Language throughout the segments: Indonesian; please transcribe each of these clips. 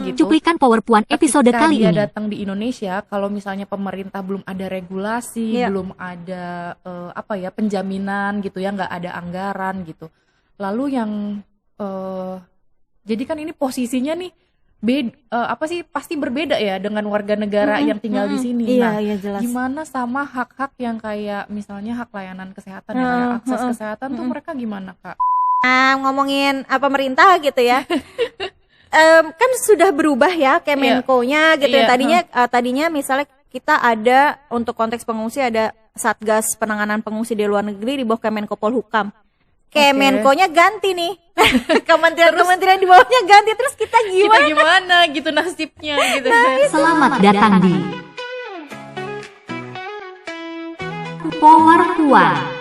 gitu. Cuplikan PowerPoint episode Ketika kali dia ini. datang di Indonesia, kalau misalnya pemerintah belum ada regulasi, belum ada penjaminan gitu ya, nggak ada anggaran gitu. Lalu yang jadi kan ini posisinya nih pasti berbeda ya dengan warga negara yang tinggal di sini. Nah, jelas. gimana sama hak-hak yang kayak misalnya hak layanan kesehatan ya, kayak akses kesehatan tuh mereka gimana, Kak? Nah, ngomongin pemerintah gitu ya. Kan sudah berubah ya Kemenko-nya gitu ya. Tadinya misalnya kita ada untuk konteks pengungsi ada Satgas Penanganan Pengungsi di Luar Negeri di bawah Kemenko Polhukam. Kemenko-nya ganti nih. Kementerian di bawahnya ganti, terus kita gimana gitu nasibnya gitu. Selamat datang di PowerPoint.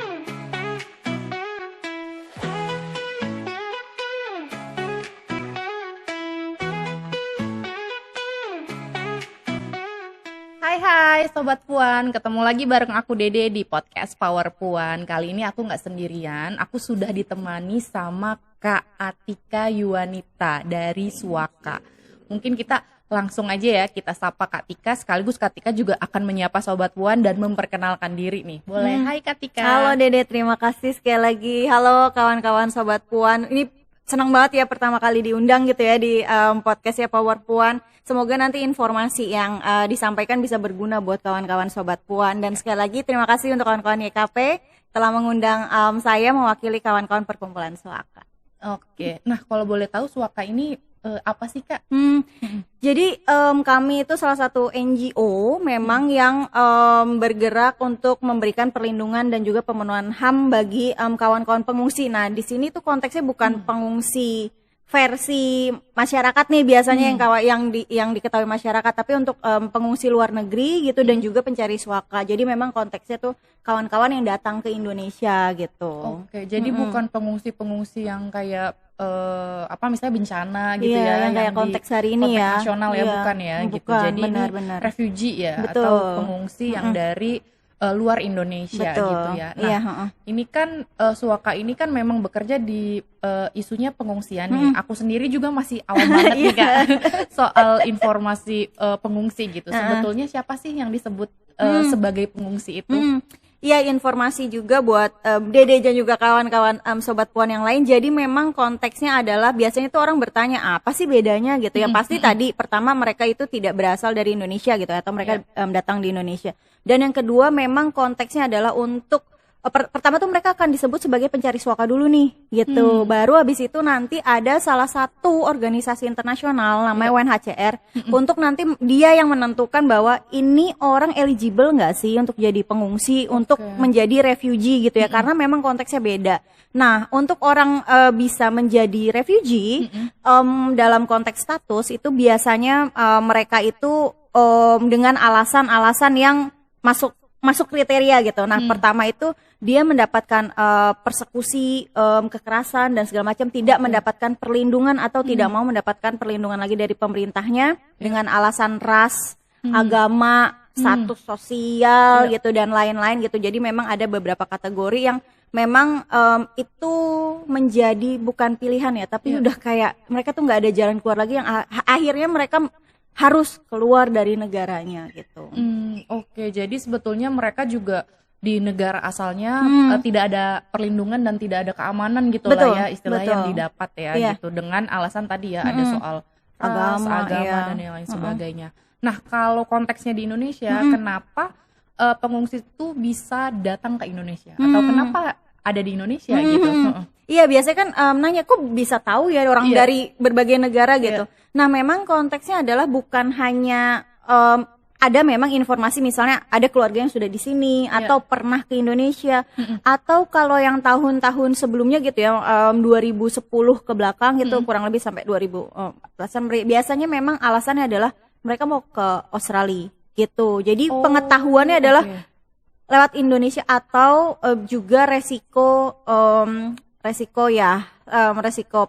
Hai Sobat Puan, ketemu lagi bareng aku Dede di podcast Power Puan. Kali ini aku nggak sendirian, aku sudah ditemani sama Kak Atika Yuwanita dari Suaka. Mungkin kita langsung aja ya, kita sapa Kak Tika, sekaligus Kak Tika juga akan menyapa Sobat Puan dan memperkenalkan diri nih. Boleh? Hai Kak Tika. Halo Dede, terima kasih sekali lagi. Halo kawan-kawan Sobat Puan. Ini senang banget ya pertama kali diundang gitu ya di podcastnya Power Puan. Semoga nanti informasi yang disampaikan bisa berguna buat kawan-kawan Sobat Puan. Dan sekali lagi terima kasih untuk kawan-kawan YKP telah mengundang saya mewakili kawan-kawan perkumpulan Suaka. Oke, nah kalau boleh tahu Suaka ini apa sih Kak? Jadi kami itu salah satu NGO memang yang bergerak untuk memberikan perlindungan dan juga pemenuhan HAM bagi kawan-kawan pengungsi. Nah di sini tuh konteksnya bukan pengungsi versi masyarakat nih biasanya yang diketahui masyarakat, tapi untuk pengungsi luar negeri gitu dan juga pencari suaka. Jadi memang konteksnya tuh kawan-kawan yang datang ke Indonesia gitu. Oke, jadi bukan pengungsi-pengungsi yang kayak misalnya bencana gitu ya, yang kayak konteks hari ini ya, nasional ya, bukan ya, gitu. Jadi benar. refugee ya, betul. Atau pengungsi yang dari luar Indonesia gitu ya. Nah, ini kan Suaka ini kan memang bekerja di isunya pengungsian nih. Aku sendiri juga masih awam banget nih Kak soal informasi pengungsi gitu. Sebetulnya siapa sih yang disebut sebagai pengungsi itu? Iya, informasi juga buat Dede dan juga kawan-kawan Sobat Puan yang lain. Jadi memang konteksnya adalah biasanya itu orang bertanya apa sih bedanya gitu. Yang pasti tadi pertama mereka itu tidak berasal dari Indonesia gitu atau mereka datang di Indonesia. Dan yang kedua memang konteksnya adalah untuk pertama tuh mereka akan disebut sebagai pencari suaka dulu nih gitu. Baru habis itu nanti ada salah satu organisasi internasional namanya UNHCR untuk nanti dia yang menentukan bahwa ini orang eligible nggak sih untuk jadi pengungsi, untuk menjadi refugee gitu ya, karena memang konteksnya beda. Nah untuk orang bisa menjadi refugee dalam konteks status itu biasanya mereka itu dengan alasan-alasan yang masuk kriteria gitu. Nah pertama itu dia mendapatkan persekusi, kekerasan dan segala macam, tidak mendapatkan perlindungan atau tidak mau mendapatkan perlindungan lagi dari pemerintahnya dengan alasan ras, agama, status sosial gitu dan lain-lain gitu. Jadi memang ada beberapa kategori yang memang itu menjadi bukan pilihan ya, tapi udah kayak mereka tuh nggak ada jalan keluar lagi yang akhirnya mereka harus keluar dari negaranya gitu. Oke, jadi sebetulnya mereka juga di negara asalnya tidak ada perlindungan dan tidak ada keamanan gitu lah ya istilahnya yang didapat ya gitu, dengan alasan tadi ya ada soal agama dan yang lain sebagainya. Nah kalau konteksnya di Indonesia, kenapa pengungsi itu bisa datang ke Indonesia atau kenapa ada di Indonesia gitu? Iya biasanya kan nanya kok bisa tahu ya orang dari berbagai negara gitu. Nah memang konteksnya adalah bukan hanya ada memang informasi misalnya ada keluarga yang sudah di sini atau pernah ke Indonesia atau kalau yang tahun-tahun sebelumnya gitu ya 2010 ke belakang gitu kurang lebih sampai 2014 biasanya memang alasannya adalah mereka mau ke Australia gitu. Jadi pengetahuannya adalah lewat Indonesia atau juga resiko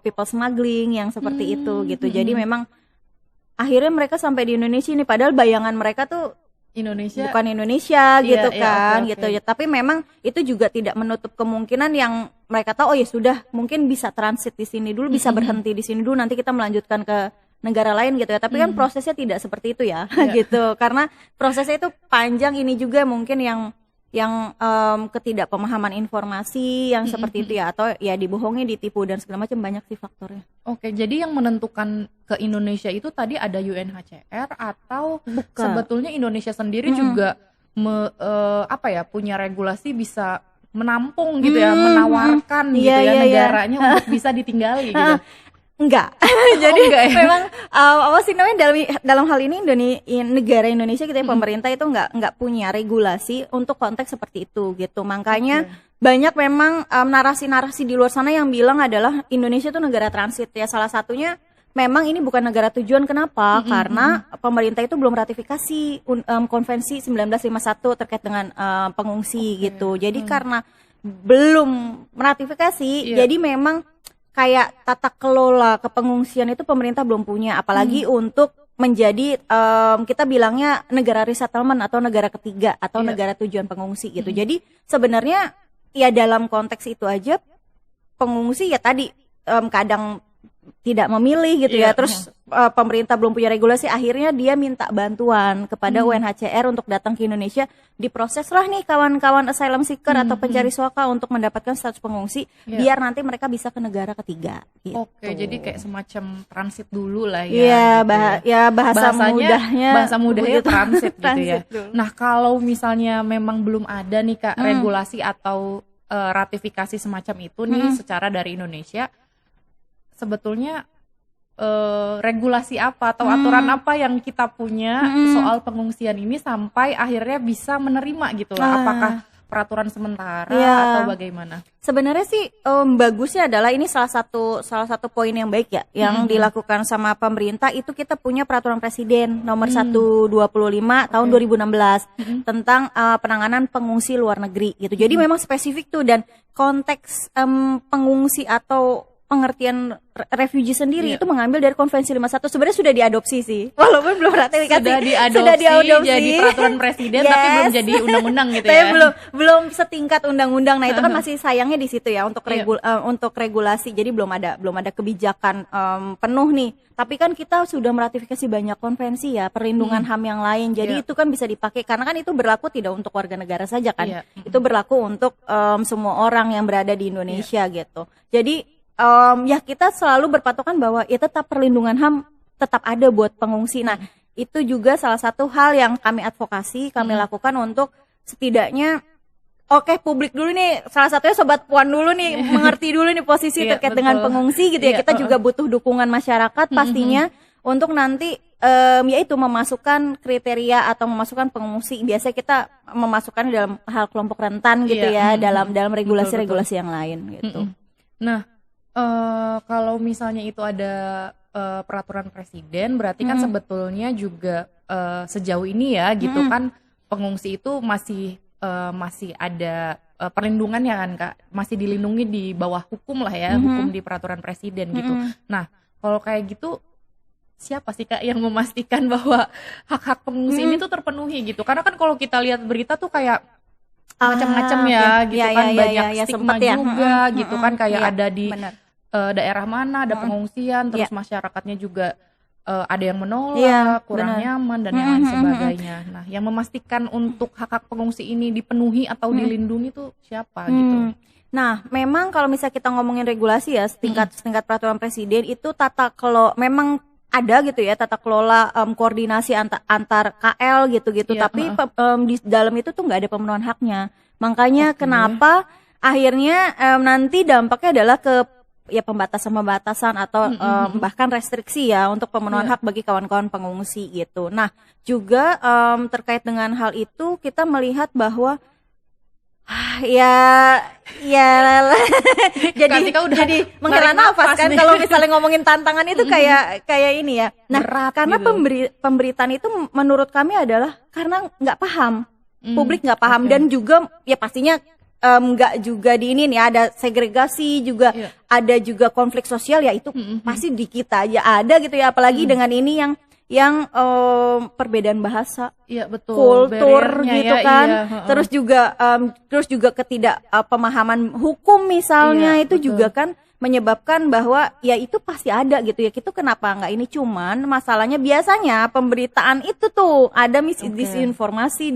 people smuggling yang seperti itu gitu. Jadi memang akhirnya mereka sampai di Indonesia ini, padahal bayangan mereka tuh Indonesia bukan Indonesia gitu kan gitu ya. Tapi memang itu juga tidak menutup kemungkinan yang mereka tahu oh ya sudah mungkin bisa transit di sini dulu, bisa berhenti di sini dulu, nanti kita melanjutkan ke negara lain gitu ya. Tapi kan prosesnya tidak seperti itu ya, gitu. Karena prosesnya itu panjang, ini juga mungkin yang ketidakpemahaman informasi yang seperti itu ya, atau ya dibohongi, ditipu dan segala macam, banyak sih faktornya. Oke, jadi yang menentukan ke Indonesia itu tadi ada UNHCR atau sebetulnya Indonesia sendiri juga punya regulasi bisa menampung gitu ya, menawarkan gitu ya negaranya untuk bisa ditinggali gitu. Enggak. Jadi enggak ya? Memang apa sih namanya, dalam hal ini negara Indonesia gitu ya, pemerintah itu enggak punya regulasi untuk konteks seperti itu gitu. Makanya banyak memang narasi-narasi di luar sana yang bilang adalah Indonesia itu negara transit ya. Salah satunya memang ini bukan negara tujuan. Kenapa? Karena pemerintah itu belum ratifikasi Konvensi 1951 terkait dengan pengungsi gitu. Jadi karena belum meratifikasi, jadi memang kayak tata kelola kepengungsian itu pemerintah belum punya, apalagi untuk menjadi kita bilangnya negara resettlement atau negara ketiga atau negara tujuan pengungsi gitu. Jadi sebenarnya ya dalam konteks itu aja pengungsi ya tadi kadang tidak memilih gitu ya. Terus pemerintah belum punya regulasi, akhirnya dia minta bantuan kepada UNHCR untuk datang ke Indonesia, diproseslah nih kawan-kawan asylum seeker atau pencari suaka untuk mendapatkan status pengungsi, biar nanti mereka bisa ke negara ketiga gitu. Oke, jadi kayak semacam transit dulu lah ya. Iya, bahasa mudahnya transit gitu ya. Nah, kalau misalnya memang belum ada nih Kak regulasi atau ratifikasi semacam itu nih secara dari Indonesia, sebetulnya regulasi apa atau aturan apa yang kita punya soal pengungsian ini sampai akhirnya bisa menerima gitu lah? Apakah peraturan sementara atau bagaimana? Sebenarnya sih bagusnya adalah ini salah satu poin yang baik ya, yang dilakukan sama pemerintah itu, kita punya peraturan presiden nomor 125 tahun 2016 tentang penanganan pengungsi luar negeri gitu. Jadi memang spesifik tuh, dan konteks pengungsi atau pengertian refugee sendiri itu mengambil dari Konvensi 51. Sebenarnya sudah diadopsi sih, walaupun belum ratifikasi. Sudah diadopsi jadi peraturan presiden, tapi belum jadi undang-undang gitu ya. belum setingkat undang-undang. Nah, itu kan masih sayangnya di situ ya, untuk untuk regulasi. Jadi belum ada kebijakan penuh nih. Tapi kan kita sudah meratifikasi banyak konvensi ya, perlindungan HAM yang lain. Jadi itu kan bisa dipakai, karena kan itu berlaku tidak untuk warga negara saja kan. Itu berlaku untuk semua orang yang berada di Indonesia gitu. Jadi ya kita selalu berpatokan bahwa ya tetap perlindungan HAM tetap ada buat pengungsi. Nah, itu juga salah satu hal yang kami advokasi, kami lakukan untuk setidaknya publik dulu nih, salah satunya Sobat Puan dulu nih, mengerti dulu nih posisi terkait dengan pengungsi gitu ya. Kita juga butuh dukungan masyarakat pastinya untuk nanti yaitu memasukkan kriteria atau memasukkan pengungsi. Biasanya kita memasukkan dalam hal kelompok rentan gitu ya, dalam regulasi-regulasi yang lain gitu. Nah, kalau misalnya itu ada peraturan presiden, berarti kan sebetulnya juga sejauh ini ya gitu kan, pengungsi itu masih ada perlindungannya kan Kak, masih dilindungi di bawah hukum lah ya, hukum di peraturan presiden gitu. Nah, kalau kayak gitu siapa sih Kak yang memastikan bahwa hak-hak pengungsi ini tuh terpenuhi gitu? Karena kan kalau kita lihat berita tuh kayak macam-macam ya gitu kan, banyak stigma juga gitu kan, kayak ada di daerah mana ada pengungsian, terus masyarakatnya juga ada yang menolak, kurang nyaman dan yang lain sebagainya. Nah, yang memastikan untuk hak-hak pengungsi ini dipenuhi atau dilindungi tuh siapa gitu? Nah, memang kalau misalnya kita ngomongin regulasi ya, setingkat peraturan presiden itu memang ada gitu ya, tata kelola koordinasi antar KL gitu-gitu, tapi di dalam itu tuh nggak ada pemenuhan haknya. Makanya kenapa akhirnya nanti dampaknya adalah ke pembatasan atau bahkan restriksi ya untuk pemenuhan hak bagi kawan-kawan pengungsi gitu. Nah, juga terkait dengan hal itu kita melihat bahwa jadi menghela nafas kan kalau misalnya ngomongin tantangan itu kayak ini ya. Nah, berat karena gitu. Pemberitaan itu menurut kami adalah karena nggak paham, publik nggak paham, dan juga ya pastinya nggak juga di ini nih, ada segregasi juga, ada juga konflik sosial ya, itu pasti di kita aja ada gitu ya, apalagi dengan ini yang perbedaan bahasa, kultur gitu kan, terus juga ketidak pemahaman hukum misalnya, itu juga kan menyebabkan bahwa ya itu pasti ada gitu ya. Itu kenapa nggak ini, cuman masalahnya biasanya pemberitaan itu tuh ada disinformasi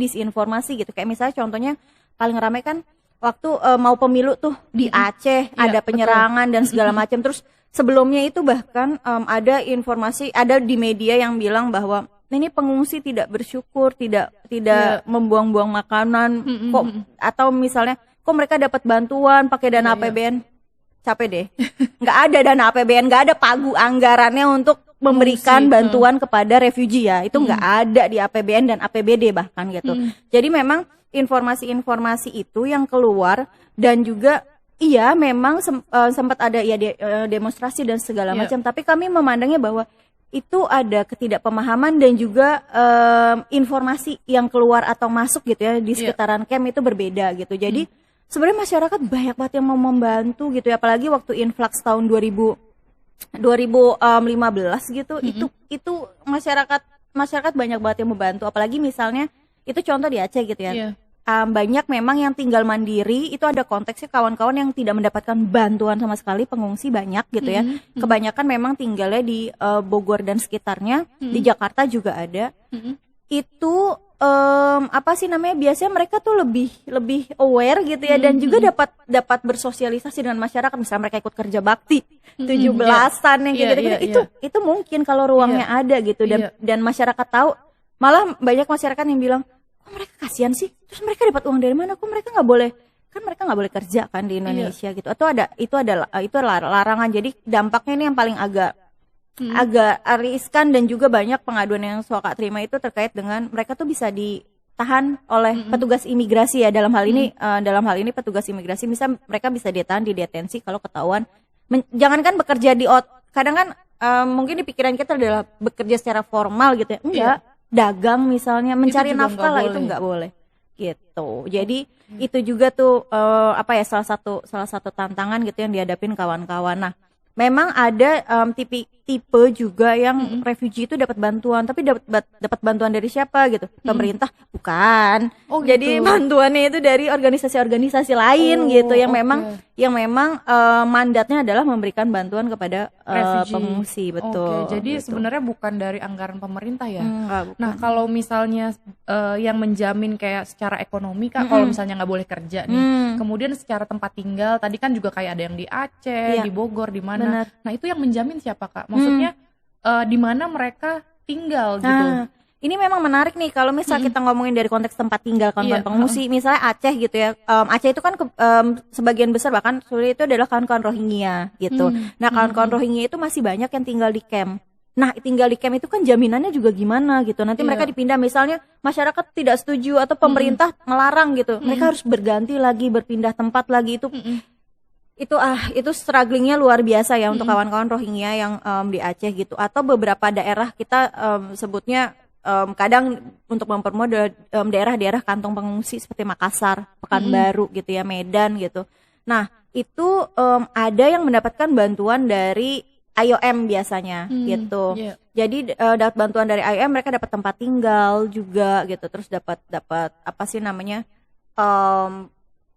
gitu. Kayak misalnya contohnya paling ramai kan waktu mau pemilu tuh di Aceh ada penyerangan dan segala macam. Terus sebelumnya itu bahkan ada informasi, ada di media yang bilang bahwa ini pengungsi tidak bersyukur, tidak membuang-buang makanan kok, atau misalnya kok mereka dapat bantuan pakai dana APBN. Capek deh. Nggak ada dana APBN, nggak ada pagu anggarannya untuk memberikan bantuan kepada refugee ya. Itu nggak ada di APBN dan APBD bahkan gitu. Jadi memang informasi-informasi itu yang keluar, dan juga iya memang sempat ada ya demonstrasi dan segala macam, tapi kami memandangnya bahwa itu ada ketidakpemahaman dan juga informasi yang keluar atau masuk gitu ya di sekitaran camp itu berbeda gitu. Jadi sebenarnya masyarakat banyak banget yang mau membantu gitu ya, apalagi waktu influx tahun 2015 gitu. Itu masyarakat banyak banget yang membantu, apalagi misalnya itu contoh di Aceh gitu ya. Banyak memang yang tinggal mandiri, itu ada konteksnya kawan-kawan yang tidak mendapatkan bantuan sama sekali, pengungsi banyak gitu ya. Kebanyakan memang tinggalnya di Bogor dan sekitarnya, di Jakarta juga ada. Itu apa sih namanya, biasanya mereka tuh lebih aware gitu ya, dan juga dapat bersosialisasi dengan masyarakat. Misalnya mereka ikut kerja bakti 17-an yang kayak gitu-gitu. Itu mungkin kalau ruangnya ada gitu, dan masyarakat tahu. Malah banyak masyarakat yang bilang, kok mereka kasihan sih, terus mereka dapat uang dari mana, kok mereka nggak boleh kerja kan di Indonesia gitu, atau itu adalah larangan. Jadi dampaknya ini yang paling agak riskan, dan juga banyak pengaduan yang suka terima itu terkait dengan mereka tuh bisa ditahan oleh petugas imigrasi ya, dalam hal ini petugas imigrasi. Misal mereka bisa ditahan di detensi kalau ketahuan jangankan bekerja kadang kan mungkin di pikiran kita adalah bekerja secara formal gitu ya, enggak. Dagang misalnya, mencari nafkah lah, itu nggak boleh gitu. Jadi itu juga tuh salah satu tantangan gitu yang dihadapin kawan-kawan. Nah, memang ada tipe juga yang refugee itu dapat bantuan, tapi dapat bantuan dari siapa gitu? Pemerintah? Bukan. Jadi bantuannya itu dari organisasi-organisasi lain gitu, yang memang mandatnya adalah memberikan bantuan kepada pengungsi, betul. Jadi gitu. sebenarnya bukan dari anggaran pemerintah ya. Bukan. Nah, kalau misalnya yang menjamin kayak secara ekonomi Kak, kalau misalnya nggak boleh kerja nih, kemudian secara tempat tinggal, tadi kan juga kayak ada yang di Aceh, di Bogor, di mana. Nah, itu yang menjamin siapa Kak? Maksudnya di mana mereka tinggal gitu. Ini memang menarik nih kalau misal kita ngomongin dari konteks tempat tinggal kawan-kawan pengungsi, misalnya Aceh gitu ya. Aceh itu kan sebagian besar bahkan itu adalah kawan-kawan Rohingya gitu. Nah, kawan-kawan Rohingya itu masih banyak yang tinggal di camp. Nah, tinggal di camp itu kan jaminannya juga gimana gitu. Nanti mereka dipindah, misalnya masyarakat tidak setuju atau pemerintah melarang gitu. Mereka harus berganti lagi, berpindah tempat lagi. Itu strugglingnya luar biasa ya untuk kawan-kawan Rohingya yang di Aceh gitu, atau beberapa daerah kita sebutnya kadang untuk mempermudah daerah-daerah kantong pengungsi seperti Makassar, Pekanbaru gitu ya, Medan gitu. Nah, itu ada yang mendapatkan bantuan dari IOM biasanya gitu. Jadi dapat bantuan dari IOM, mereka dapat tempat tinggal juga gitu, terus dapat apa sih namanya,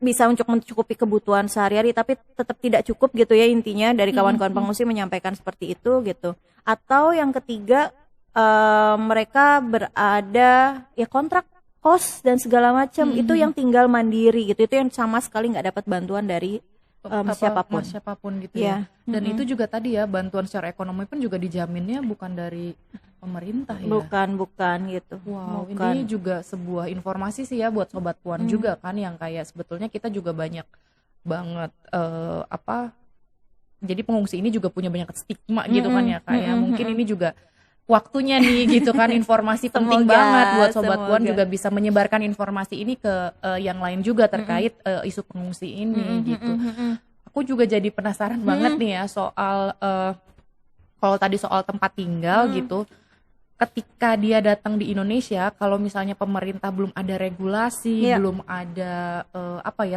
bisa untuk mencukupi kebutuhan sehari-hari, tapi tetap tidak cukup gitu ya, intinya dari kawan-kawan pengungsi menyampaikan seperti itu gitu. Atau yang ketiga, mereka berada ya kontrak kos dan segala macam, itu yang tinggal mandiri gitu, itu yang sama sekali nggak dapat bantuan dari siapapun gitu ya. Dan itu juga tadi ya, bantuan secara ekonomi pun juga dijaminnya bukan dari pemerintah ya. Bukan gitu. Wow, ini juga sebuah informasi sih ya buat Sobat Puan juga kan, yang kayak sebetulnya kita juga banyak banget jadi pengungsi ini juga punya banyak stigma gitu kan ya, kayak mungkin ini juga waktunya nih gitu kan, informasi penting banget buat Sobat Puan juga bisa menyebarkan informasi ini ke yang lain juga terkait isu pengungsi ini gitu. Aku juga jadi penasaran banget nih ya soal kalau tadi soal tempat tinggal gitu. Ketika dia datang di Indonesia, kalau misalnya pemerintah belum ada regulasi, belum ada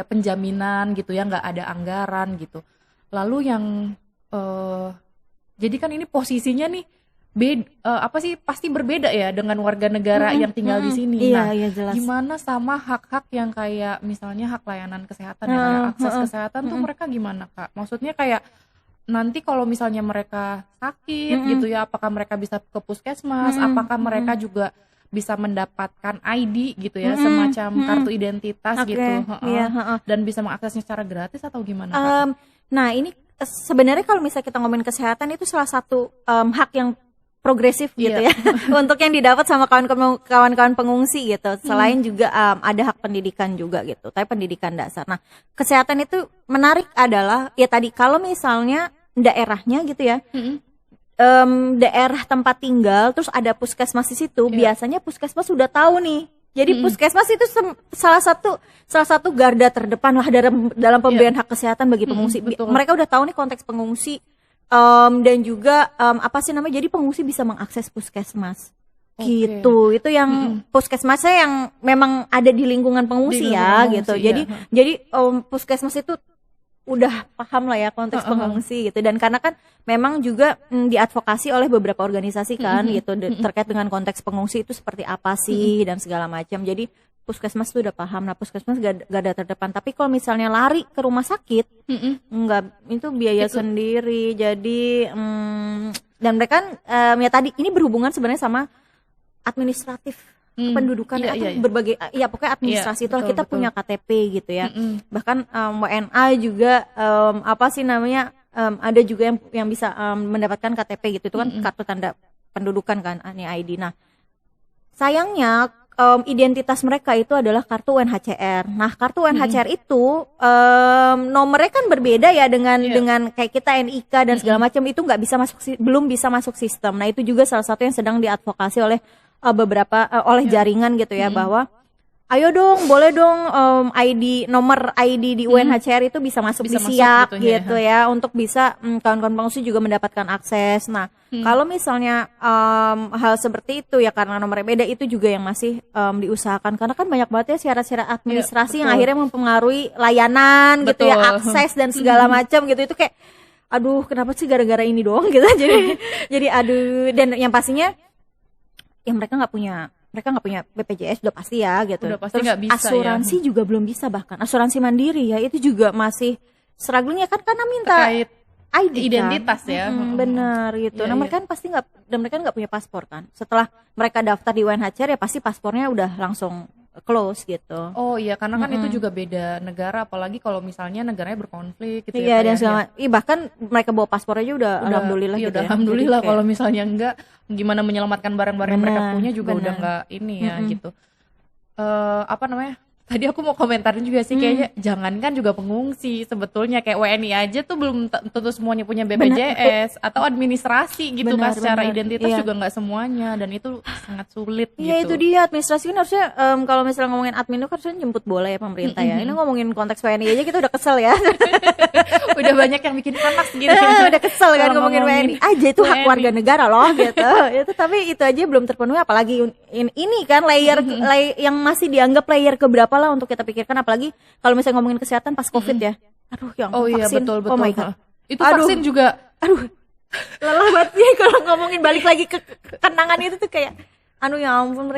penjaminan gitu ya, nggak ada anggaran gitu. Lalu yang jadi kan ini posisinya nih pasti berbeda ya dengan warga negara yang tinggal di sini. Nah, jelas. Gimana sama hak-hak yang kayak misalnya hak layanan kesehatan ya, akses kesehatan tuh mereka gimana Kak? Maksudnya kayak nanti kalau misalnya mereka sakit gitu ya, apakah mereka bisa ke puskesmas, apakah mereka juga bisa mendapatkan ID gitu ya, semacam kartu identitas gitu, dan bisa mengaksesnya secara gratis atau gimana Kak? Nah ini sebenarnya kalau misalnya kita ngomongin kesehatan itu salah satu hak yang progresif gitu ya untuk yang didapat sama kawan-kawan pengungsi gitu. Selain juga ada hak pendidikan juga gitu, tapi pendidikan dasar. Nah kesehatan itu menarik adalah ya tadi kalau misalnya daerahnya gitu ya, daerah tempat tinggal terus ada puskesmas di situ, biasanya puskesmas sudah tahu nih. Jadi puskesmas itu salah satu garda terdepan lah dalam pemberian hak kesehatan bagi pengungsi. Mereka udah tahu nih konteks pengungsi, dan juga apa sih namanya, jadi pengungsi bisa mengakses puskesmas. Gitu. Itu yang puskesmasnya yang memang ada di lingkungan pengungsi gitu. Jadi puskesmas itu udah paham lah ya konteks pengungsi gitu, dan karena kan memang juga diadvokasi oleh beberapa organisasi kan gitu terkait dengan konteks pengungsi itu seperti apa sih dan segala macam. Jadi puskesmas itu udah paham. Nah puskesmas gak ada terdepan, tapi kalau misalnya lari ke rumah sakit enggak, itu biaya sendiri. Jadi dan mereka ya tadi ini berhubungan sebenarnya sama administratif kependudukan atau berbagai pokoknya administrasi itu kita punya KTP gitu ya. Bahkan WNA juga apa sih namanya, ada juga yang bisa mendapatkan KTP gitu. Itu kan kartu tanda pendudukan kan, ID. Nah sayangnya identitas mereka itu adalah kartu UNHCR. Nah kartu UNHCR itu nomornya kan berbeda ya dengan kayak kita NIK dan segala macam, itu nggak bisa belum bisa masuk sistem. Nah itu juga salah satu yang sedang diadvokasi oleh beberapa oleh jaringan gitu ya, bahwa ayo dong, boleh dong nomor ID di UNHCR itu bisa masuk di SIAP gitu ya, untuk bisa kawan-kawan pengungsi juga mendapatkan akses. Nah kalau misalnya hal seperti itu ya karena nomornya beda, itu juga yang masih diusahakan, karena kan banyak banget ya syarat-syarat administrasi yang akhirnya mempengaruhi layanan gitu ya, akses dan segala macam gitu. Itu kayak aduh kenapa sih gara-gara ini doang gitu. jadi aduh, dan yang pastinya ya mereka nggak punya BPJS udah pasti ya gitu. Udah pasti. Terus bisa, asuransi juga belum bisa, bahkan asuransi mandiri ya itu juga masih struggling ya kan, karena minta terkait ID identitas kan. ya. Benar gitu. Nah mereka kan pasti mereka nggak punya paspor kan. Setelah mereka daftar di UNHCR ya pasti paspornya udah langsung close gitu. Oh iya, karena kan itu juga beda negara, apalagi kalau misalnya negaranya berkonflik gitu ya. Iya, dan segala bahkan mereka bawa paspor aja udah alhamdulillah gitu ya. Alhamdulillah, kalau misalnya enggak gimana menyelamatkan barang-barang yang mereka punya juga udah enggak ini ya gitu. Apa namanya? Tadi aku mau komentarin juga sih, kayaknya jangankan juga pengungsi, sebetulnya kayak WNI aja tuh belum tentu semuanya punya BPJS atau administrasi gitu kan, secara identitas juga nggak semuanya, dan itu sangat sulit gitu. Iya itu dia, administrasi kan harusnya kalau misalnya ngomongin admin itu harusnya jemput bola ya pemerintah ya. Ini ngomongin konteks WNI aja kita udah kesel ya. Udah banyak yang bikin panas gitu. Udah kesel kan ngomongin WNI aja, itu hak warga negara loh gitu. Itu tapi itu aja belum terpenuhi, apalagi ini kan layer yang masih dianggap layer keberapa lah untuk kita pikirkan, apalagi kalau misalnya ngomongin kesehatan pas COVID ya. Aduh, yang vaksin. Iya betul. Oh my God. Itu vaksin juga. Aduh. Lelah banget sih kalau ngomongin balik lagi ke kenangan itu tuh kayak ya ampun,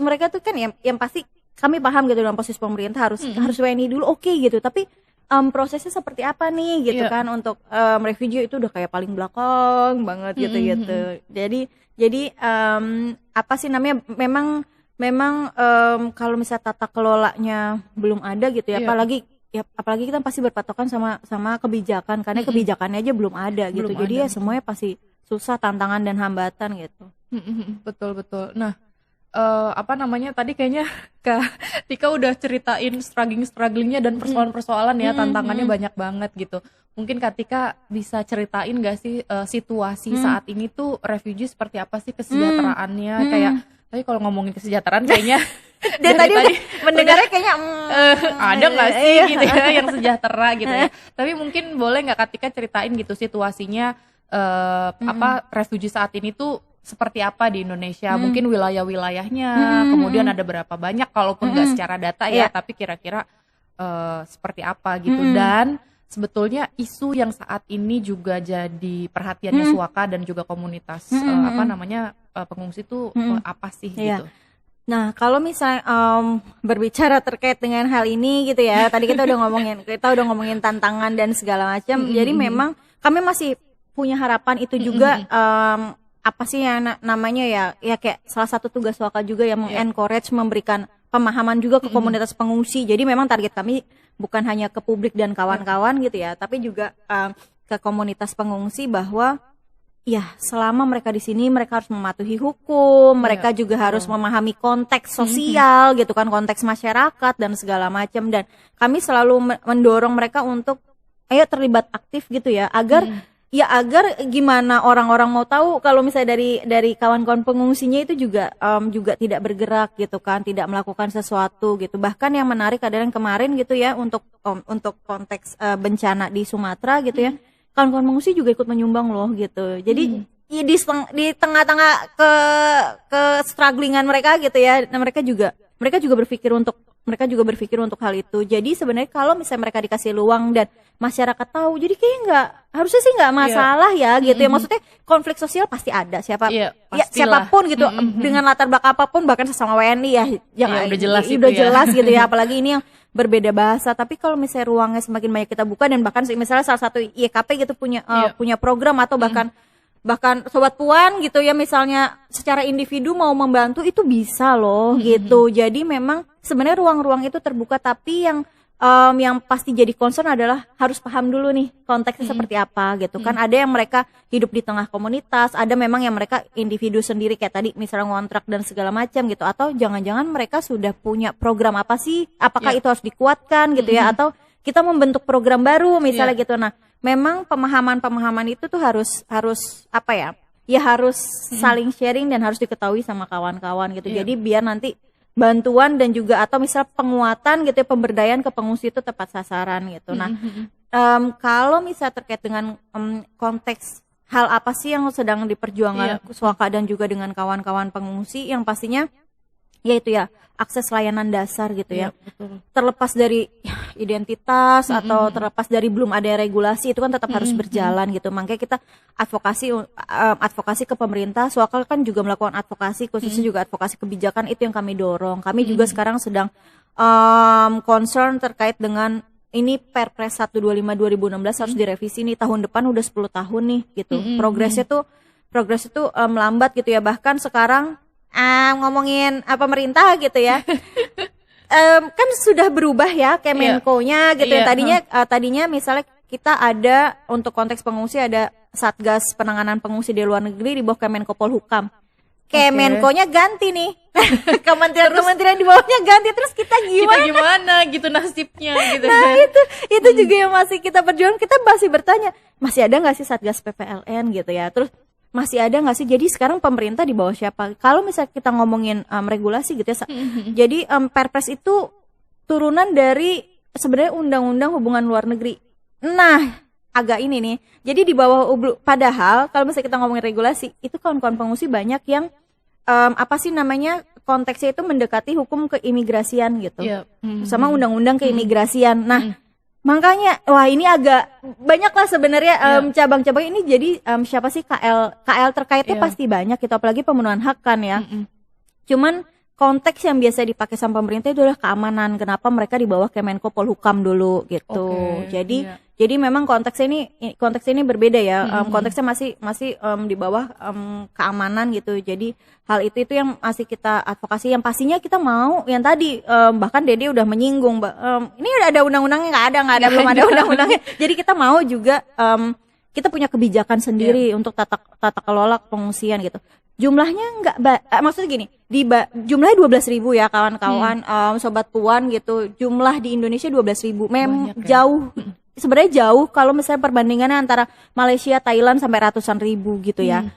mereka tuh kan yang pasti kami paham gitu dalam posisi pemerintah harus WNI dulu oke gitu, tapi prosesnya seperti apa nih gitu kan untuk refugee itu udah kayak paling belakang banget gitu. Jadi apa sih namanya, memang kalau misalnya tata kelolanya belum ada gitu ya, apalagi kita pasti berpatokan sama kebijakan, karena kebijakannya aja belum ada gitu. Jadi ya semuanya pasti susah, tantangan dan hambatan gitu. Betul. Nah, apa namanya, tadi kayaknya Kak Tika udah ceritain strugglingnya dan persoalan-persoalan ya, tantangannya banyak banget gitu. Mungkin Kak Tika bisa ceritain gak sih situasi saat ini tuh refugee seperti apa sih kesejahteraannya, kayak tapi kalau ngomongin kesejahteraan kayaknya dan tadi mendengarnya kayaknya ada nggak sih gitu ya yang sejahtera gitu ya. Tapi mungkin boleh nggak Kak Tika ceritain gitu situasinya apa refugee saat ini tuh seperti apa di Indonesia, mungkin wilayah-wilayahnya, kemudian ada berapa banyak, kalaupun nggak secara data ya, tapi kira-kira seperti apa gitu. Dan sebetulnya isu yang saat ini juga jadi perhatiannya Suaka dan juga komunitas apa namanya pengungsi itu apa sih gitu. Nah, kalau misalnya berbicara terkait dengan hal ini gitu ya, tadi kita udah ngomongin tantangan dan segala macam. Jadi memang kami masih punya harapan itu juga. Apa sih yang namanya ya kayak salah satu tugas Waka juga yang mengencourage, memberikan pemahaman juga ke komunitas pengungsi. Jadi memang target kami bukan hanya ke publik dan kawan-kawan gitu ya, tapi juga ke komunitas pengungsi bahwa ya selama mereka di sini mereka harus mematuhi hukum, mereka juga harus memahami konteks sosial gitu kan, konteks masyarakat dan segala macam. Dan kami selalu mendorong mereka untuk ayo terlibat aktif gitu ya, agar gimana orang-orang mau tahu kalau misalnya dari kawan-kawan pengungsinya itu juga tidak bergerak gitu kan, tidak melakukan sesuatu gitu. Bahkan yang menarik adalah yang kemarin gitu ya, untuk konteks bencana di Sumatera gitu ya, kawan-kawan pengungsi juga ikut menyumbang loh gitu. Jadi ya di tengah-tengah ke strugglingan mereka gitu ya, nah mereka juga berpikir untuk hal itu. Jadi sebenarnya kalau misalnya mereka dikasih luang dan masyarakat tahu, jadi kayaknya harusnya sih nggak masalah ya gitu ya. Maksudnya konflik sosial pasti ada, siapapun gitu, dengan latar belakang apapun, bahkan sesama WNI ya, udah jelas gitu ya. Apalagi ini yang berbeda bahasa. Tapi kalau misalnya ruangnya semakin banyak kita buka, dan bahkan misalnya salah satu YKP gitu punya program, atau bahkan Sobat Puan gitu ya, misalnya secara individu mau membantu itu bisa loh gitu. Jadi memang sebenarnya ruang-ruang itu terbuka, tapi yang pasti jadi concern adalah harus paham dulu nih konteksnya seperti apa gitu kan. Ada yang mereka hidup di tengah komunitas, ada memang yang mereka individu sendiri kayak tadi misalnya ngontrak dan segala macam gitu, atau jangan-jangan mereka sudah punya program apa sih, apakah itu harus dikuatkan gitu ya, atau kita membentuk program baru misalnya gitu. Nah, memang pemahaman itu tuh harus apa ya? Ya harus saling sharing dan harus diketahui sama kawan-kawan gitu. Jadi biar nanti bantuan dan juga atau misal penguatan gitu ya, pemberdayaan ke pengungsi itu tepat sasaran gitu. Nah, kalau misal terkait dengan konteks hal apa sih yang sedang diperjuangkan Swaka dan juga dengan kawan-kawan pengungsi, yang pastinya yaitu ya akses layanan dasar gitu ya. Betul. Terlepas dari identitas atau terlepas dari belum ada regulasi, itu kan tetap harus berjalan gitu. Makanya kita advokasi ke pemerintah. Swaka kan juga melakukan advokasi, khususnya juga advokasi kebijakan, itu yang kami dorong. Kami juga sekarang sedang concern terkait dengan ini Perpres 125 2016 harus direvisi nih, tahun depan udah 10 tahun nih gitu. Progresnya tuh melambat gitu ya. Bahkan sekarang ngomongin pemerintah gitu ya. Kan sudah berubah ya Kemenko-nya gitu ya. Tadinya misalnya kita ada untuk konteks pengungsi ada Satgas Penanganan Pengungsi di Luar Negeri di bawah Kemenko Polhukam. Kemenko-nya ganti nih. Kementerian di bawahnya ganti, terus kita gimana gitu nasibnya gitu. Nah, itu juga yang masih kita perjuangkan. Kita masih bertanya, masih ada nggak sih Satgas PPLN gitu ya. Terus masih ada nggak sih? Jadi sekarang pemerintah di bawah siapa? Kalau misalnya kita ngomongin regulasi gitu ya, jadi Perpres itu turunan dari sebenarnya Undang-Undang Hubungan Luar Negeri. Nah, agak ini nih. Jadi di bawah, padahal kalau misalnya kita ngomongin regulasi, itu kawan-kawan pengungsi banyak yang konteksnya itu mendekati hukum keimigrasian gitu, sama undang-undang keimigrasian. Nah, makanya wah ini agak banyak lah sebenarnya cabang-cabang ini. Jadi siapa sih KL terkaitnya pasti banyak gitu, apalagi pemenuhan hak kan ya. Cuman konteks yang biasa dipakai sama pemerintah itu adalah keamanan. Kenapa mereka di bawah Kemenko Polhukam dulu gitu. Jadi memang konteksnya ini berbeda ya. Konteksnya masih di bawah keamanan gitu. Jadi hal itu yang masih kita advokasi, yang pastinya kita mau yang tadi bahkan Dede udah menyinggung ini ada undang-undangnya, belum ada undang-undangnya. Jadi kita mau juga kita punya kebijakan sendiri untuk tata kelola pengungsian gitu. Jumlahnya maksudnya gini, jumlahnya 12.000 ya kawan-kawan, Sobat Puan gitu. Jumlah di Indonesia 12.000. Jauh. Sebenarnya jauh kalau misalnya perbandingannya antara Malaysia, Thailand sampai ratusan ribu gitu ya.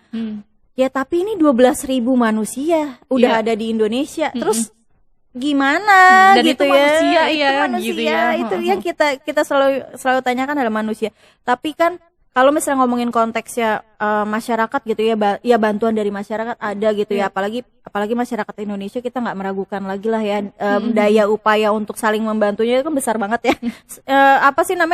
Ya tapi ini 12.000 manusia udah ada di Indonesia. Terus gimana dan gitu itu ya? Manusia gitu ya. Itu yang kita selalu tanyakan adalah manusia. Tapi kan kalau misalnya ngomongin konteksnya masyarakat gitu ya bantuan dari masyarakat ada gitu ya, apalagi masyarakat Indonesia, kita nggak meragukan lagi lah ya daya upaya untuk saling membantunya itu kan besar banget ya.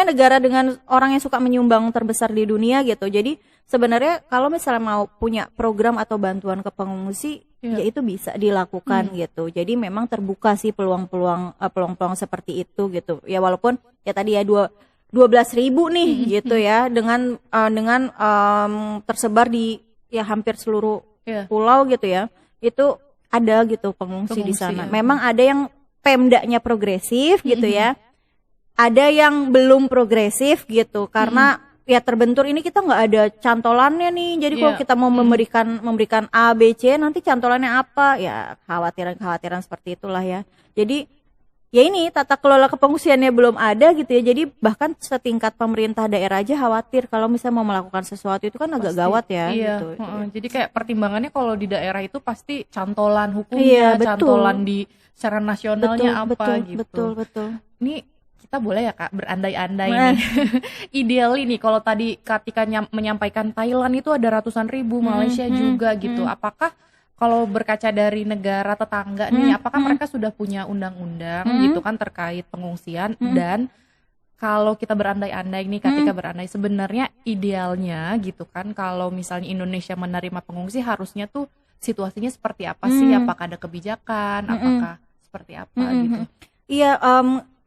Negara dengan orang yang suka menyumbang terbesar di dunia gitu. Jadi sebenarnya kalau misalnya mau punya program atau bantuan ke pengungsi ya itu bisa dilakukan gitu. Jadi memang terbuka sih peluang-peluang seperti itu gitu. Ya walaupun ya tadi ya 12.000 nih gitu ya, dengan tersebar di ya hampir seluruh pulau gitu ya. Itu ada gitu pengungsi di sana. Memang ada yang Pemdanya progresif gitu ya. Ada yang belum progresif gitu karena ya terbentur ini kita nggak ada cantolannya nih. Jadi kalau kita mau memberikan A, B, C, nanti cantolannya apa? Ya kekhawatiran seperti itulah ya. Jadi ya ini tata kelola kepengungsiannya belum ada gitu ya. Jadi bahkan setingkat pemerintah daerah aja khawatir kalau misalnya mau melakukan sesuatu itu kan agak gawat ya. Gitu. Jadi kayak pertimbangannya kalau di daerah itu pasti cantolan hukumnya, cantolan di secara nasionalnya gitu. Betul. Ini kita boleh ya Kak berandai-andai nih. Ideal nih kalau tadi ketika menyampaikan Thailand itu ada ratusan ribu, Malaysia juga gitu. Apakah kalau berkaca dari negara tetangga nih, apakah mereka sudah punya undang-undang gitu kan terkait pengungsian? Dan kalau kita berandai-andai nih, ketika berandai sebenarnya idealnya gitu kan, kalau misalnya Indonesia menerima pengungsi harusnya tuh situasinya seperti apa sih? Apakah ada kebijakan? Apakah seperti apa gitu? Iya.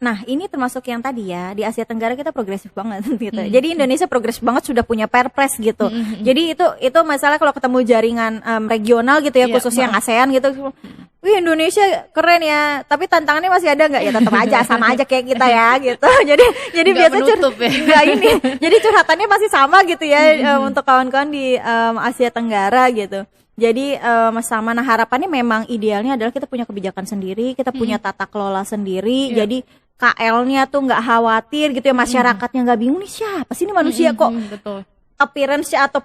Nah ini termasuk yang tadi ya, di Asia Tenggara kita progresif banget gitu. Jadi Indonesia progresif banget, sudah punya perpres gitu. Jadi itu masalah kalau ketemu jaringan regional gitu ya, khususnya yang ASEAN gitu. Wih Indonesia keren ya, tapi tantangannya masih ada nggak ya? Tetap aja sama aja kayak kita ya gitu. Jadi biasa jadi curhatannya masih sama gitu ya untuk kawan-kawan di Asia Tenggara gitu. Jadi sama, nah harapannya memang idealnya adalah kita punya kebijakan sendiri, kita punya tata kelola sendiri. Jadi KL-nya tuh nggak khawatir gitu ya, masyarakatnya nggak bingung nih siapa sih ini manusia kok appearance-nya atau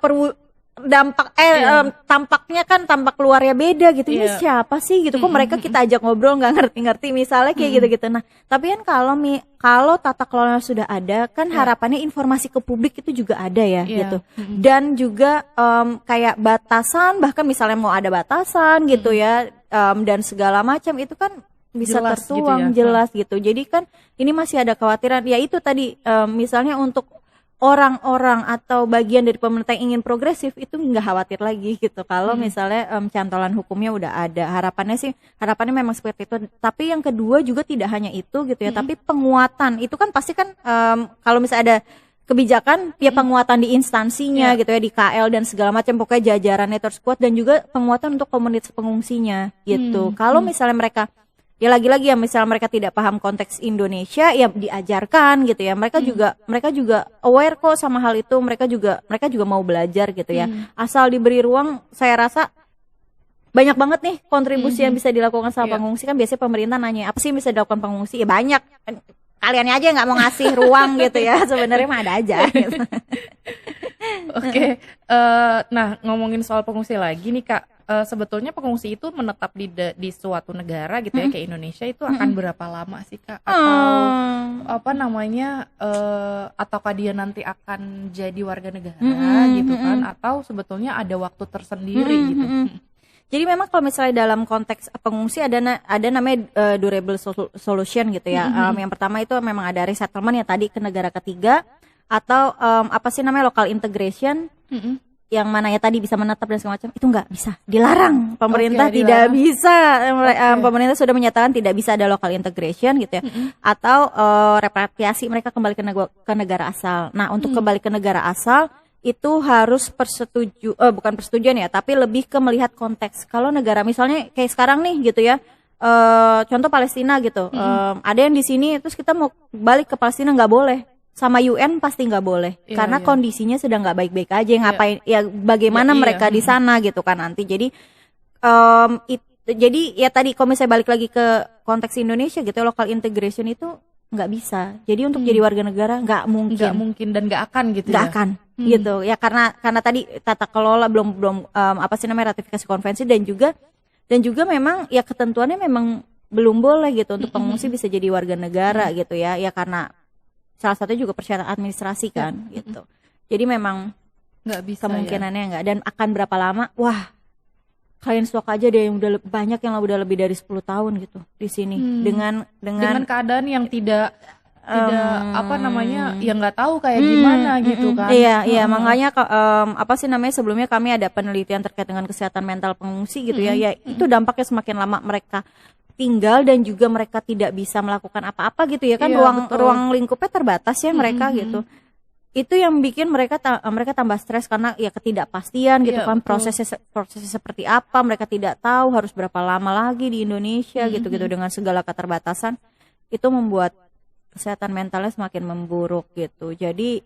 tampaknya kan tampak luarnya beda gitu. Ini siapa sih gitu, kok mereka kita ajak ngobrol nggak ngerti-ngerti misalnya kayak gitu-gitu. Nah tapi kan kalau tata kelola sudah ada kan harapannya informasi ke publik itu juga ada ya gitu. Dan juga kayak batasan, bahkan misalnya mau ada batasan gitu ya, dan segala macam itu kan bisa jelas tertuang gitu ya. Jelas gitu. Jadi kan ini masih ada kekhawatiran ya itu tadi, misalnya untuk orang-orang atau bagian dari pemerintah yang ingin progresif itu nggak khawatir lagi gitu kalau misalnya cantolan hukumnya udah ada. Harapannya memang seperti itu. Tapi yang kedua juga tidak hanya itu gitu ya, tapi penguatan itu kan pasti kan kalau misalnya ada kebijakan ya penguatan di instansinya gitu ya, di KL dan segala macam, pokoknya jajarannya terus kuat, dan juga penguatan untuk komunitas pengungsinya gitu. Kalau misalnya mereka ya lagi-lagi ya misalnya mereka tidak paham konteks Indonesia ya diajarkan gitu ya, mereka juga aware kok sama hal itu, mereka juga mau belajar gitu ya, asal diberi ruang. Saya rasa banyak banget nih kontribusi yang bisa dilakukan sama pengungsi. Kan biasanya pemerintah nanya apa sih yang bisa dilakukan pengungsi, ya banyak, kalian aja nggak mau ngasih ruang gitu ya, sebenarnya mah ada aja gitu. Oke. Nah ngomongin soal pengungsi lagi nih Kak, sebetulnya pengungsi itu menetap di suatu negara gitu ya, kayak Indonesia itu akan berapa lama sih Kak? Atau ataukah dia nanti akan jadi warga negara gitu kan? Atau sebetulnya ada waktu tersendiri gitu? Jadi memang kalau misalnya dalam konteks pengungsi ada namanya durable solution gitu ya. Yang pertama itu memang ada resettlement ya tadi ke negara ketiga, atau apa sih namanya local integration, yang mana ya tadi bisa menetap dan segala macam, itu nggak bisa, dilarang. Pemerintah tidak bisa, pemerintah sudah menyatakan tidak bisa ada local integration gitu ya, atau repatriasi, mereka kembali ke negara asal. Nah untuk kembali ke negara asal itu harus bukan persetujuan ya, tapi lebih ke melihat konteks. Kalau negara misalnya kayak sekarang nih gitu ya, contoh Palestina gitu, ada yang di sini terus kita mau balik ke Palestina nggak boleh. Sama UN pasti nggak boleh, karena kondisinya sedang nggak baik-baik aja. Ngapain ya, bagaimana mereka di sana gitu kan nanti. Jadi jadi ya tadi kalau misalnya balik lagi ke konteks Indonesia gitu, local integration itu nggak bisa. Jadi untuk jadi warga negara nggak mungkin dan nggak akan gitu. Nggak akan gitu ya, karena tadi tata kelola belum apa sih namanya ratifikasi konvensi, dan juga memang ya ketentuannya memang belum boleh gitu untuk pengungsi bisa jadi warga negara gitu ya karena salah satunya juga persyaratan administrasi kan gitu. Jadi memang nggak bisa, kemungkinannya nggak. Dan akan berapa lama? Wah, kalian stok aja deh yang udah banyak yang udah lebih dari 10 tahun gitu di sini dengan keadaan yang tidak apa namanya, yang nggak tahu kayak gimana gitu kan. Iya makanya apa sih namanya, sebelumnya kami ada penelitian terkait dengan kesehatan mental pengungsi gitu ya. Ya itu dampaknya semakin lama mereka tinggal dan juga mereka tidak bisa melakukan apa-apa gitu ya kan, ruang lingkupnya terbatas ya mereka gitu. Itu yang bikin mereka tambah stres karena ya ketidakpastian gitu kan, prosesnya seperti apa mereka tidak tahu, harus berapa lama lagi di Indonesia gitu dengan segala keterbatasan, itu membuat kesehatan mentalnya semakin memburuk gitu. Jadi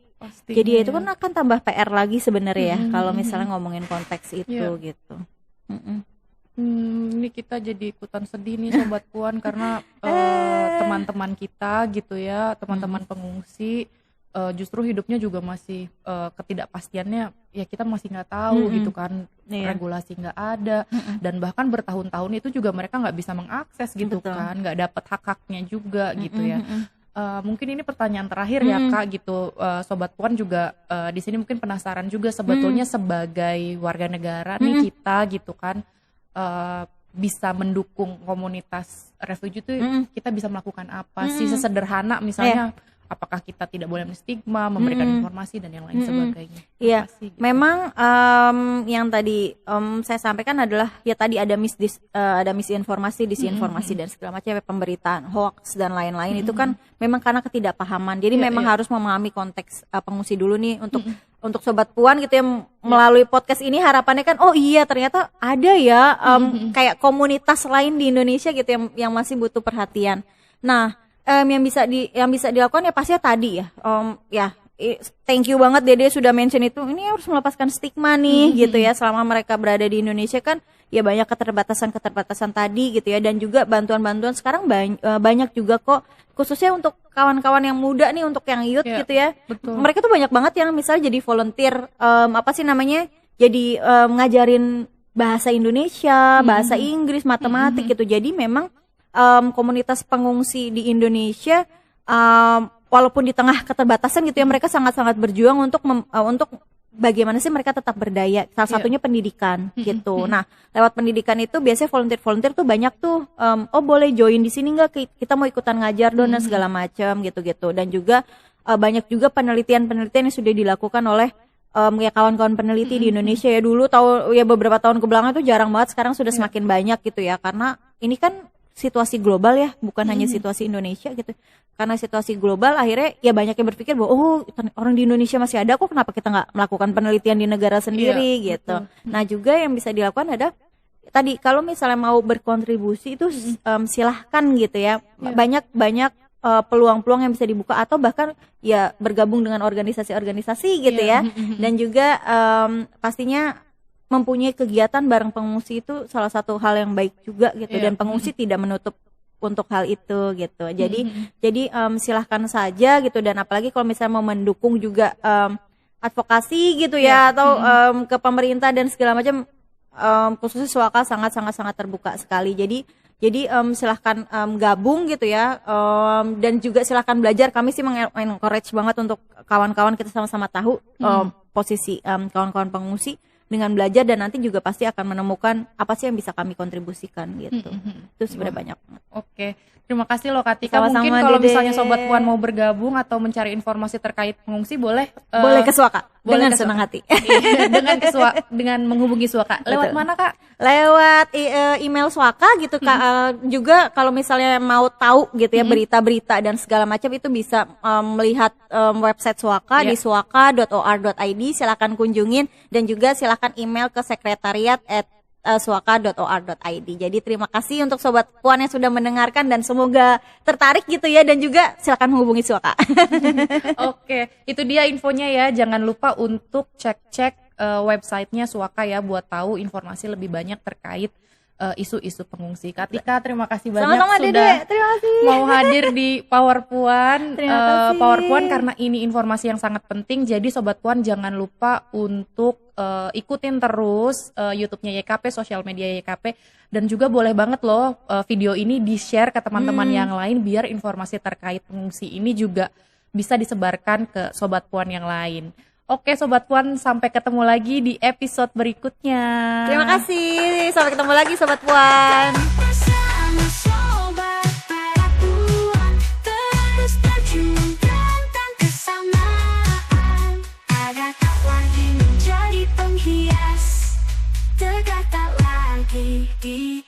itu kan akan tambah PR lagi sebenarnya ya kalau misalnya ngomongin konteks itu gitu. Ini kita jadi ikutan sedih nih Sobat Puan karena teman-teman kita gitu ya, teman-teman pengungsi justru hidupnya juga masih ketidakpastiannya ya kita masih nggak tahu gitu kan, regulasi nggak ada dan bahkan bertahun-tahun itu juga mereka nggak bisa mengakses gitu kan, nggak dapat hak-haknya juga gitu ya. Mungkin ini pertanyaan terakhir ya Kak gitu, Sobat Puan juga di sini mungkin penasaran juga sebetulnya sebagai warga negara nih kita gitu kan bisa mendukung komunitas refugee itu kita bisa melakukan apa sih sesederhana misalnya apakah kita tidak boleh menstigma, memberikan informasi dan yang lain sebagainya. Iya, gitu. Memang yang tadi saya sampaikan adalah ya tadi ada misinformasi, disinformasi dan segala macam pemberitaan, hoax dan lain-lain itu kan memang karena ketidakpahaman. Jadi memang harus memahami konteks pengungsi dulu nih untuk Sobat Puan gitu ya, melalui podcast ini harapannya kan oh iya ternyata ada ya kayak komunitas lain di Indonesia gitu yang masih butuh perhatian. Nah, yang bisa dilakukan ya pasti tadi ya thank you banget Dede sudah mention itu, ini harus melepaskan stigma nih gitu ya, selama mereka berada di Indonesia kan ya banyak keterbatasan tadi gitu ya, dan juga bantuan sekarang banyak juga kok, khususnya untuk kawan-kawan yang muda nih, untuk yang youth gitu ya. Betul. Mereka tuh banyak banget yang misalnya jadi volunteer jadi ngajarin bahasa Indonesia, bahasa Inggris, matematik gitu. Jadi memang komunitas pengungsi di Indonesia walaupun di tengah keterbatasan gitu ya, mereka sangat-sangat berjuang untuk bagaimana sih mereka tetap berdaya. Salah satunya pendidikan gitu. Nah, lewat pendidikan itu biasanya volunteer tuh banyak tuh boleh join di sini nggak, kita mau ikutan ngajar dan segala macam gitu-gitu. Dan juga banyak juga penelitian yang sudah dilakukan oleh ya kawan-kawan peneliti di Indonesia ya. Dulu beberapa tahun kebelakang itu jarang banget, sekarang sudah semakin banyak gitu ya, karena ini kan situasi global ya, bukan hanya situasi Indonesia gitu. Karena situasi global akhirnya ya banyak yang berpikir bahwa orang di Indonesia masih ada kok, kenapa kita nggak melakukan penelitian di negara sendiri gitu. Nah juga yang bisa dilakukan ada tadi, kalau misalnya mau berkontribusi itu silahkan gitu ya. Banyak peluang-peluang yang bisa dibuka, atau bahkan ya bergabung dengan organisasi-organisasi gitu ya. Dan juga pastinya mempunyai kegiatan bareng pengungsi itu salah satu hal yang baik juga gitu, dan pengungsi tidak menutup untuk hal itu gitu. Jadi silahkan saja gitu, dan apalagi kalau misalnya mau mendukung juga advokasi gitu ya, atau ke pemerintah dan segala macam, khususnya Suaka sangat terbuka sekali. Jadi silahkan gabung gitu ya, dan juga silahkan belajar. Kami sih mengencourage banget untuk kawan-kawan kita sama-sama tahu posisi kawan-kawan pengungsi dengan belajar, dan nanti juga pasti akan menemukan apa sih yang bisa kami kontribusikan gitu. Itu sebenarnya banyak banget. Oke, terima kasih loh Kak Tika. Sama-sama, mungkin kalau Dede. misalnya Sobat Puan mau bergabung atau mencari informasi terkait pengungsi boleh Boleh ke Suaka dengan ke senang hati. dengan menghubungi Suaka. Lewat Betul. mana Kak? Lewat email Suaka gitu Kak. Juga kalau misalnya mau tahu gitu ya berita-berita dan segala macam, itu bisa melihat website Suaka di suaka.or.id. Silakan kunjungin, dan juga silakan email ke sekretariat@suaka.or.id. Jadi terima kasih untuk Sobat Puan yang sudah mendengarkan, dan semoga tertarik gitu ya, dan juga silakan menghubungi Suaka. Oke, itu dia infonya ya. Jangan lupa untuk cek websitenya Suaka ya, buat tahu informasi lebih banyak terkait isu-isu pengungsi. Kak Tika, terima kasih banyak Sama-sama, sudah Dede. Terima kasih. mau hadir di Power Puan. Terima kasih. Power Puan, karena ini informasi yang sangat penting. Jadi Sobat Puan jangan lupa untuk ikutin terus YouTube-nya YKP, sosial media YKP, dan juga boleh banget loh video ini di-share ke teman-teman yang lain, biar informasi terkait pengungsi ini juga bisa disebarkan ke Sobat Puan yang lain. Oke Sobat Puan, sampai ketemu lagi di episode berikutnya. Terima kasih. Sampai ketemu lagi Sobat Puan. Bersama Sobat Puan, terus perjuangkan kesamaan, agar tak lagi menjadi penghias, tegak tak lagi di